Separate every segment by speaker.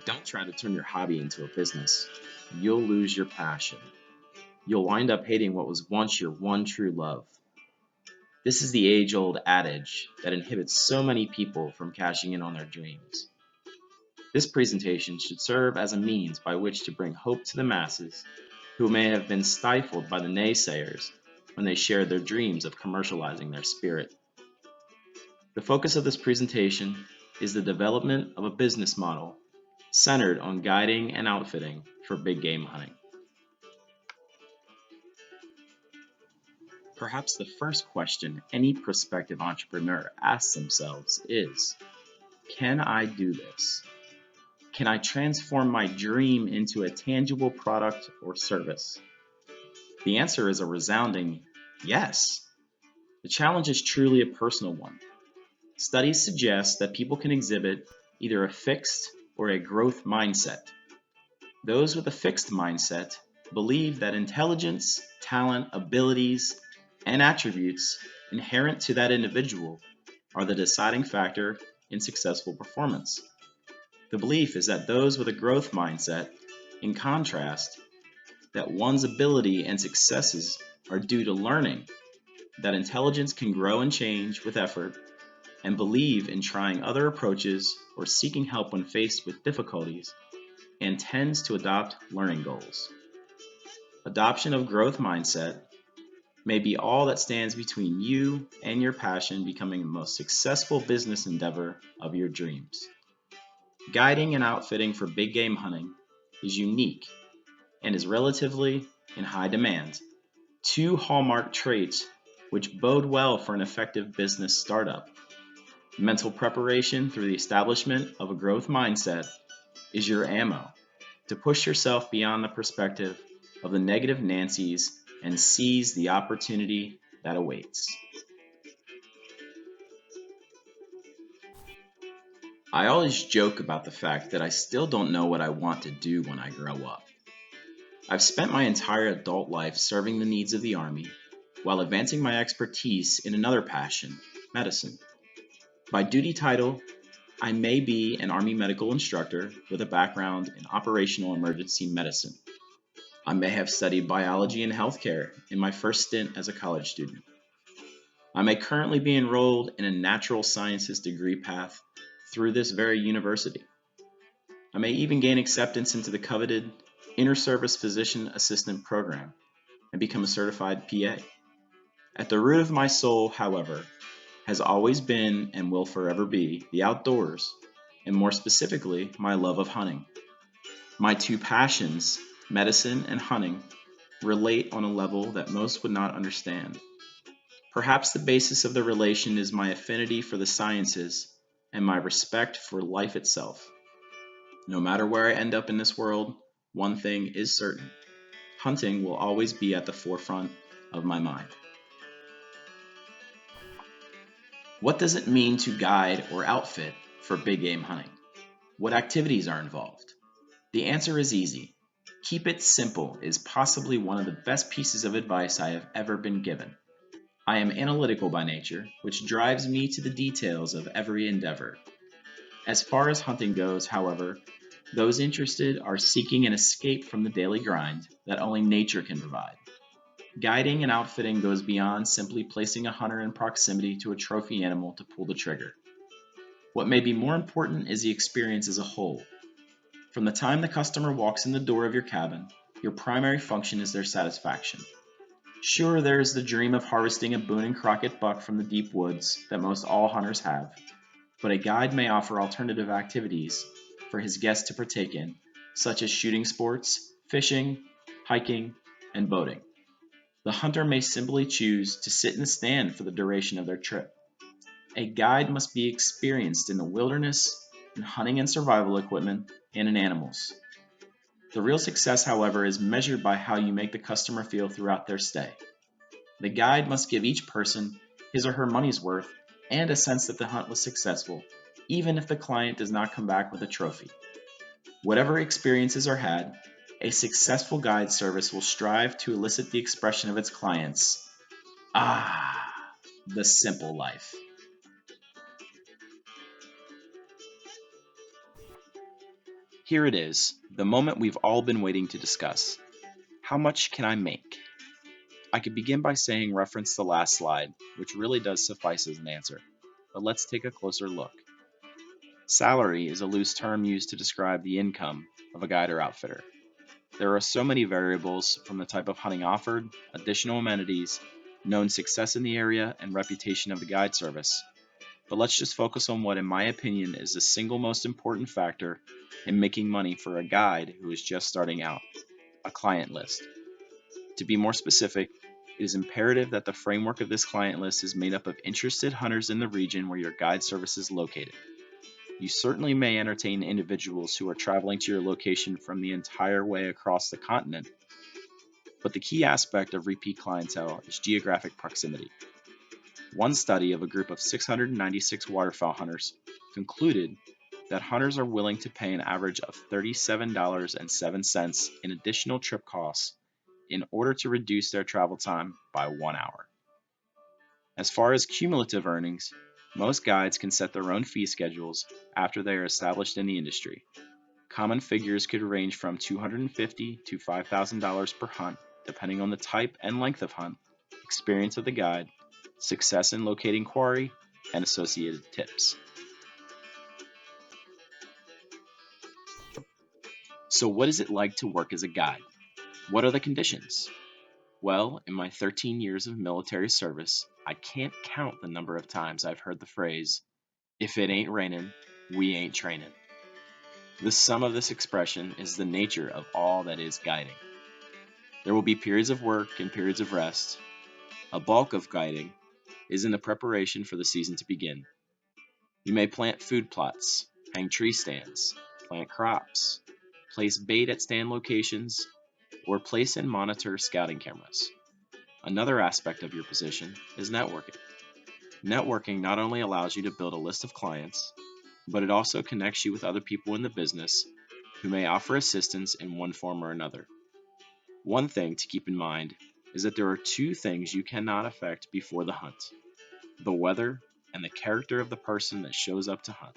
Speaker 1: Don't try to turn your hobby into a business. You'll lose your passion. You'll wind up hating what was once your one true love. This is the age-old adage that inhibits so many people from cashing in on their dreams. This presentation should serve as a means by which to bring hope to the masses who may have been stifled by the naysayers when they shared their dreams of commercializing their spirit. The focus of this presentation is the development of a business model centered on guiding and outfitting for big game hunting. Perhaps the first question any prospective entrepreneur asks themselves is, can I do this? Can I transform my dream into a tangible product or service? The answer is a resounding yes. The challenge is truly a personal one. Studies suggest that people can exhibit either a fixed or a growth mindset. Those with a fixed mindset believe that intelligence, talent, abilities, and attributes inherent to that individual are the deciding factor in successful performance. The belief is that those with a growth mindset, in contrast, that one's ability and successes are due to learning, that intelligence can grow and change with effort, and believe in trying other approaches or seeking help when faced with difficulties, and tends to adopt learning goals. Adoption of growth mindset may be all that stands between you and your passion becoming the most successful business endeavor of your dreams. Guiding and outfitting for big game hunting is unique and is relatively in high demand. Two hallmark traits which bode well for an effective business startup. Mental preparation through the establishment of a growth mindset is your ammo to push yourself beyond the perspective of the negative Nancys and seize the opportunity that awaits. I always joke about the fact that I still don't know what I want to do when I grow up. I've spent my entire adult life serving the needs of the Army while advancing my expertise in another passion, medicine. By duty title, I may be an Army medical instructor with a background in operational emergency medicine. I may have studied biology and healthcare in my first stint as a college student. I may currently be enrolled in a natural sciences degree path through this very university. I may even gain acceptance into the coveted Inter-Service Physician Assistant Program and become a certified PA. At the root of my soul, however, has always been and will forever be the outdoors, and more specifically, my love of hunting. My two passions, medicine and hunting, relate on a level that most would not understand. Perhaps the basis of the relation is my affinity for the sciences and my respect for life itself. No matter where I end up in this world, one thing is certain. Hunting will always be at the forefront of my mind. What does it mean to guide or outfit for big game hunting? What activities are involved? The answer is easy. Keep it simple is possibly one of the best pieces of advice I have ever been given. I am analytical by nature, which drives me to the details of every endeavor. As far as hunting goes, however, those interested are seeking an escape from the daily grind that only nature can provide. Guiding and outfitting goes beyond simply placing a hunter in proximity to a trophy animal to pull the trigger. What may be more important is the experience as a whole. From the time the customer walks in the door of your cabin, your primary function is their satisfaction. Sure, there is the dream of harvesting a Boone and Crockett buck from the deep woods that most all hunters have, but a guide may offer alternative activities for his guests to partake in, such as shooting sports, fishing, hiking, and boating. The hunter may simply choose to sit and stand for the duration of their trip. A guide must be experienced in the wilderness, in hunting and survival equipment, and in animals. The real success, however, is measured by how you make the customer feel throughout their stay. The guide must give each person his or her money's worth and a sense that the hunt was successful, even if the client does not come back with a trophy. Whatever experiences are had, a successful guide service will strive to elicit the expression of its clients, the simple life. Here it is, the moment we've all been waiting to discuss. How much can I make? I could begin by saying reference the last slide, which really does suffice as an answer. But let's take a closer look. Salary is a loose term used to describe the income of a guide or outfitter. There are so many variables, from the type of hunting offered, additional amenities, known success in the area, and reputation of the guide service. But let's just focus on what, in my opinion, is the single most important factor in making money for a guide who is just starting out: a client list. To be more specific, it is imperative that the framework of this client list is made up of interested hunters in the region where your guide service is located. You certainly may entertain individuals who are traveling to your location from the entire way across the continent, but the key aspect of repeat clientele is geographic proximity. One study of a group of 696 waterfowl hunters concluded that hunters are willing to pay an average of $37.07 in additional trip costs in order to reduce their travel time by 1 hour. As far as cumulative earnings, most guides can set their own fee schedules after they are established in the industry. Common figures could range from $250 to $5,000 per hunt, depending on the type and length of hunt, experience of the guide, success in locating quarry, and associated tips. So what is it like to work as a guide? What are the conditions? Well, in my 13 years of military service, I can't count the number of times I've heard the phrase, "If it ain't raining, we ain't training." The sum of this expression is the nature of all that is guiding. There will be periods of work and periods of rest. A bulk of guiding is in the preparation for the season to begin. You may plant food plots, hang tree stands, plant crops, place bait at stand locations, or place and monitor scouting cameras. Another aspect of your position is networking. Networking not only allows you to build a list of clients, but it also connects you with other people in the business who may offer assistance in one form or another. One thing to keep in mind is that there are two things you cannot affect before the hunt: the weather and the character of the person that shows up to hunt.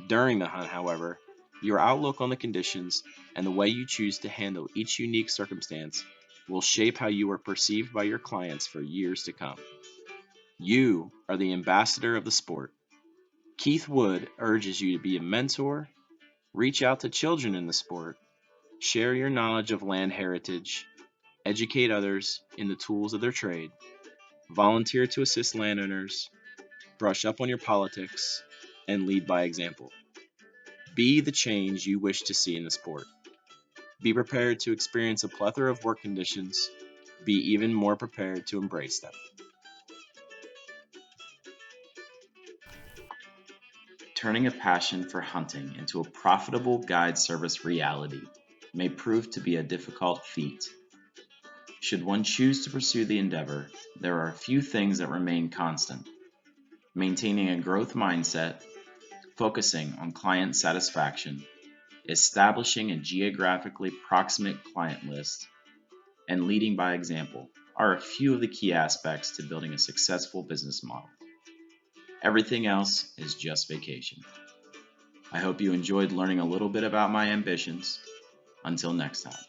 Speaker 1: During the hunt, however, your outlook on the conditions and the way you choose to handle each unique circumstance will shape how you are perceived by your clients for years to come. You are the ambassador of the sport. Keith Wood urges you to be a mentor, reach out to children in the sport, share your knowledge of land heritage, educate others in the tools of their trade, volunteer to assist landowners, brush up on your politics, and lead by example. Be the change you wish to see in the sport. Be prepared to experience a plethora of work conditions. Be even more prepared to embrace them. Turning a passion for hunting into a profitable guide service reality may prove to be a difficult feat. Should one choose to pursue the endeavor, there are a few things that remain constant: maintaining a growth mindset, focusing on client satisfaction, establishing a geographically proximate client list, and leading by example are a few of the key aspects to building a successful business model. Everything else is just vacation. I hope you enjoyed learning a little bit about my ambitions. Until next time.